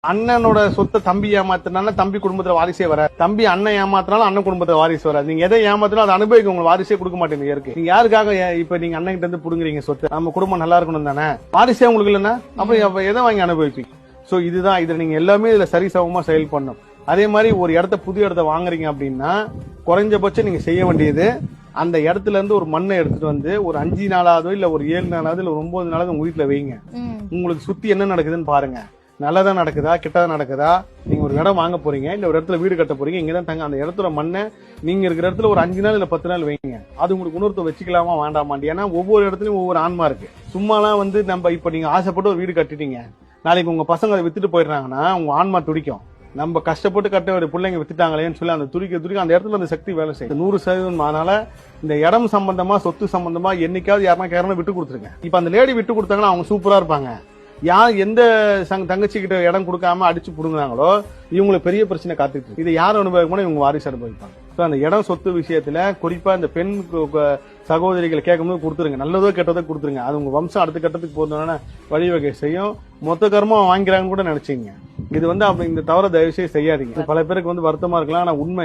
அண்ணனோட சொத்தை தம்பி ஏமாத்தினால தம்பி குடும்பத்துல வாரிசே வர, தம்பி அண்ணன் ஏமாத்தினாலும் அண்ணன் குடும்பத்துல வாரிசு வராது. நீங்க எதை ஏமாத்தினாலும் அதை அனுபவிக்க உங்களுக்கு வாரிசே கொடுக்க மாட்டேங்க இருக்கு. நீங்க யாருக்காக இப்ப நீங்க அண்ணன் கிட்ட இருந்து புடுங்குறீங்க சொத்து? நம்ம குடும்பம் நல்லா இருக்கணும் தானே. வாரிசே உங்களுக்கு இல்லைன்னா அப்ப எதை வாங்கி அனுபவிப்பீங்க? சோ இதுதான், இதுல நீங்க எல்லாமே இதுல சரிசமமா செயல் பண்ணும். அதே மாதிரி ஒரு இடத்த புது இடத்த வாங்குறீங்க அப்படின்னா குறைஞ்சபட்சம் நீங்க செய்ய வேண்டியது அந்த இடத்துல இருந்து ஒரு மண்ணை எடுத்துட்டு வந்து ஒரு 5 நாளாவதோ இல்ல ஒரு 7 நாளாவது இல்ல ஒரு 9 நாளாவது உங்க வீட்டுல வைங்க. உங்களுக்கு சுத்தி என்ன நடக்குதுன்னு பாருங்க. நல்லதா நடக்குதா கெட்டதா நடக்குதா? நீங்க ஒரு இடம் வாங்க போறீங்க, இல்ல ஒரு இடத்துல வீடு கட்ட போறீங்க, இங்கதான் தங்க. அந்த இடத்துல மண்ணை நீங்க இருக்கிற இடத்துல ஒரு 5 நாள் இல்ல 10 நாள் வைங்க. அது உங்களுக்கு உணர்த்த வச்சுக்கலாமா வேண்டாமாண்டி? ஏன்னா ஒவ்வொரு இடத்துலயும் ஒவ்வொரு ஆன்மா இருக்கு. சும்மாலாம் வந்து நம்ம இப்ப நீங்க ஆசைப்பட்டு ஒரு வீடு கட்டிட்டீங்க, நாளைக்கு உங்க பசங்க அதை வித்துட்டு போயிடுறாங்கன்னா உங்க ஆன்மா துடிக்கும். நம்ம கஷ்டப்பட்டு கட்ட ஒரு பிள்ளைங்க வித்துட்டாங்களேன்னு சொல்லி அந்த துடிக்க அந்த இடத்துல அந்த சக்தி வேலை செய்யும் 100%. அதனால இந்த இடம் சம்பந்தமா சொத்து சம்பந்தமா என்னைக்காவது யாருன்னா விட்டு கொடுத்துருங்க. இப்ப அந்த லேடி விட்டு கொடுத்தாங்கன்னா அவங்க சூப்பரா இருப்பாங்க. யார் எந்த தங்கச்சி கிட்ட இடம் கொடுக்காம அடிச்சு புடுங்கினாங்களோ இவங்களுக்கு பெரிய பிரச்சனை காத்துட்டு இருக்கு. இதை யார் அனுபவிக்கணும்? இவங்க வாரிசு அனுபவிப்பாங்க. அந்த இடம் சொத்து விஷயத்துல குறிப்பா இந்த பெண் சகோதரிகளை கேட்கும்போது கொடுத்துருங்க. நல்லதோ கெட்டதோ கொடுத்துருங்க. அது உங்க வம்சம் அடுத்த கட்டத்துக்கு போதுமான வழிவகை செய்யும். மொத்த கர்மம் வாங்கிறாங்கன்னு கூட நினைச்சீங்க. இது அப்படி இந்த தவிர தயவு செய்து செய்யாதீங்க. பல பேருக்கு வருத்தமா இருக்கலாம். ஆனா உண்மை